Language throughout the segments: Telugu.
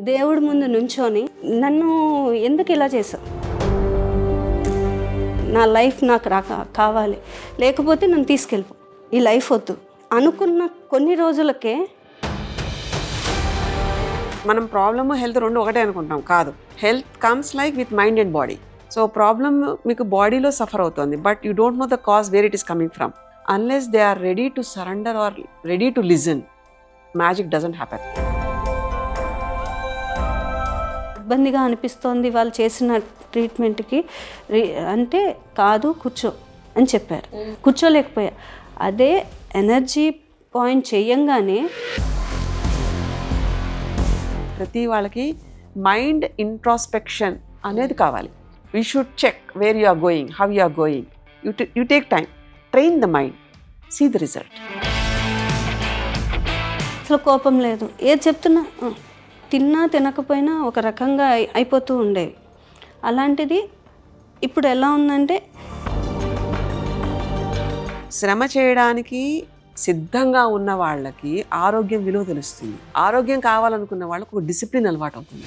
దేవుడి ముందు నుంచొని నన్ను ఎందుకు ఇలా చేసావు, నా లైఫ్ నాకు కావాలి, లేకపోతే నన్ను తీసుకెళ్ళిపో, ఈ లైఫ్ వద్దు అనుకున్న కొన్ని రోజులకే. మనం ప్రాబ్లమ్ హెల్త్ రెండు ఒకటే అనుకుంటాం, కాదు. Health comes like with mind and body. So problem మీకు బాడీలో సఫర్ అవుతుంది, but you don't know the cause where it is coming from. Unless they are ready to surrender or ready to listen, magic doesn't happen. ఇబ్బందిగా అనిపిస్తోంది వాళ్ళు చేసిన ట్రీట్మెంట్కి అంటే, కాదు కూర్చో అని చెప్పారు. కూర్చోలేకపోయా. అదే ఎనర్జీ పాయింట్ చేయంగానే ప్రతి వాళ్ళకి మైండ్ ఇంట్రాస్పెక్షన్ అనేది కావాలి. We should check where you are going, how you are going. You take time, train the mind, see the result. అసలు కోపం లేదు, ఏది చెప్తున్నా తిన్నా తినకపోయినా ఒక రకంగా అయిపోతూ ఉండేవి. అలాంటిది ఇప్పుడు ఎలా ఉందంటే, శ్రమ చేయడానికి సిద్ధంగా ఉన్న వాళ్ళకి ఆరోగ్యం విలువ తెలుస్తుంది. ఆరోగ్యం కావాలనుకున్న వాళ్ళకు ఒక డిసిప్లిన్ అలవాటు అవుతుంది.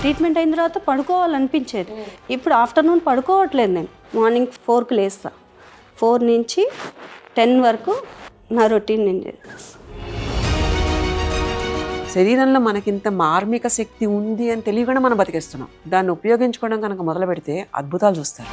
ట్రీట్మెంట్ అయిన తర్వాత పడుకోవాలనిపించేది. ఇప్పుడు ఆఫ్టర్నూన్ పడుకోవట్లేదు. నేను మార్నింగ్ 4కి లేస్తా, 4 నుంచి 10 వరకు నా రొటీన్ నేను చేస్తాను. శరీరంలో మనకింత మార్మిక శక్తి ఉంది అని తెలియకుండా మనం బతికేస్తున్నాం. దాన్ని ఉపయోగించుకోవడం కనుక మొదలు పెడితే అద్భుతాలు చూస్తారు.